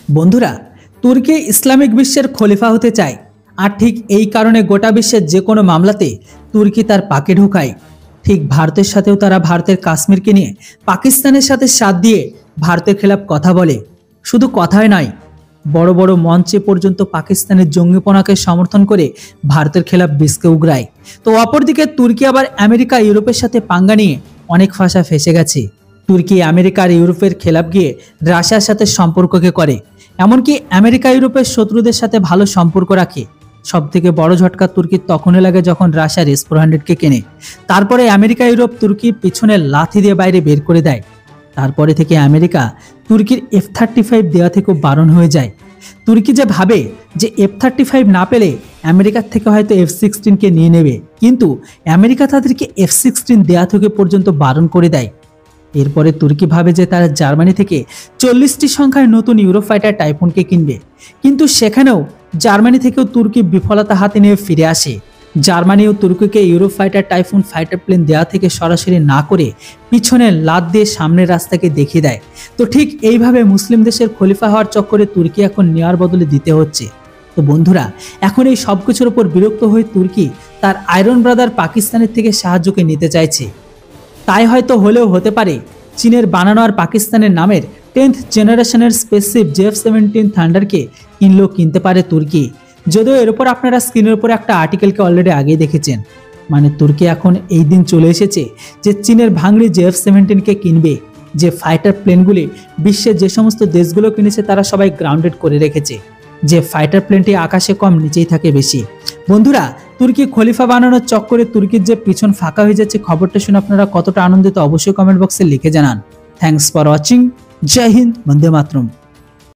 বন্ধুরা, তুর্কি ইসলামিক বিশ্বের খলিফা হতে চায়, আর ঠিক এই কারণে গোটা বিশ্বের যে কোনো মামলাতে তুর্কি তার পাকে ঢোকায়। ঠিক ভারতের সাথেও তারা ভারতের কাশ্মীরকে নিয়ে পাকিস্তানের সাথে সাথ দিয়ে ভারতের খেলাফ কথা বলে। শুধু কথাই নয়, বড় বড় মঞ্চে পর্যন্ত পাকিস্তানের জঙ্গিপনাকে সমর্থন করে ভারতের খেলাফ বিষকে উগরায়। তো অপরদিকে তুর্কি আবার আমেরিকা ইউরোপের সাথে পাঙ্গা নিয়ে অনেক ফাঁসা ফেসে গেছে। তুর্কি আমেরিকার ইউরোপের খেলাফ গিয়ে রাশিয়ার সাথে সম্পর্ককে করে, এমনকি আমেরিকা ইউরোপের শত্রুদের সাথে ভালো সম্পর্ক রাখে। সব থেকে বড় ঝটকা তুর্কির তখনই লাগে যখন রাশিয়ার S-400কে কেনে। তারপরে আমেরিকা ইউরোপ তুর্কির পিছনে লাথি দিয়ে বাইরে বের করে দেয়। তারপরে থেকে আমেরিকা তুর্কির F-35 দেওয়া থেকেও বারণ হয়ে যায়। তুর্কি যে ভাবে যে F-35 না পেলে আমেরিকার থেকে হয়তো F-16কে নিয়ে নেবে, কিন্তু আমেরিকা তাদেরকে F-16 দেওয়া থেকে পর্যন্ত বারণ করে দেয়। এরপরে তুর্কি ভাবে যে তারা জার্মানি থেকে 40টি সংখ্যায় নতুন ইউরোফাইটার টাইফুনকে কিনবে, কিন্তু সেখানেও জার্মানি থেকেও তুর্কি বিফলতা হাতে নিয়ে ফিরে আসে। জার্মানি ও তুর্কিকে ইউরোফাইটার টাইফুন ফাইটার প্লেন দেওয়া থেকে সরাসরি না করে পিছনে লাত দিয়ে সামনের রাস্তাকে দেখিয়ে দেয়। তো ঠিক এইভাবে মুসলিম দেশের খলিফা হওয়ার চক্করে তুর্কি এখন নেওয়ার বদলে দিতে হচ্ছে। তো বন্ধুরা, এখন এই সব কিছুর উপর বিরক্ত হয়ে তুর্কি তার আয়রন ব্রাদার পাকিস্তানের থেকে সাহায্যকে নিতে চাইছে। তাই হয়তো হলেও হতে পারে চীনের বানানো আর পাকিস্তানের নামের 10th জেনারেশনের স্পেসশিপ J-17 থান্ডারকে কিনলেও কিনতে পারে তুর্কি। যদিও এর উপর আপনারা স্ক্রিনের উপর একটা আর্টিকেলকে অলরেডি আগেই দেখেছেন। মানে তুর্কি এখন এই দিন চলে এসেছে যে চীনের ভাঙড়ি J-17কে কিনবে। যে ফাইটার প্লেনগুলি বিশ্বের যে সমস্ত দেশগুলো কিনেছে তারা সবাই গ্রাউন্ডেড করে রেখেছে। যে ফাইটার প্লেনটি আকাশে কম, নিচেই থাকে বেশি। বন্ধুরা, তুর্কি খলিফা বানানোর চক্করে তুর্কির যে পিছন ফাঁকা হয়ে যাচ্ছে, খবরটা শুনে আপনারা কতটা আনন্দিত অবশ্যই কমেন্ট বক্সে লিখে জানান। Thanks for watching. জয় হিন্দ, বন্দে মাতরম।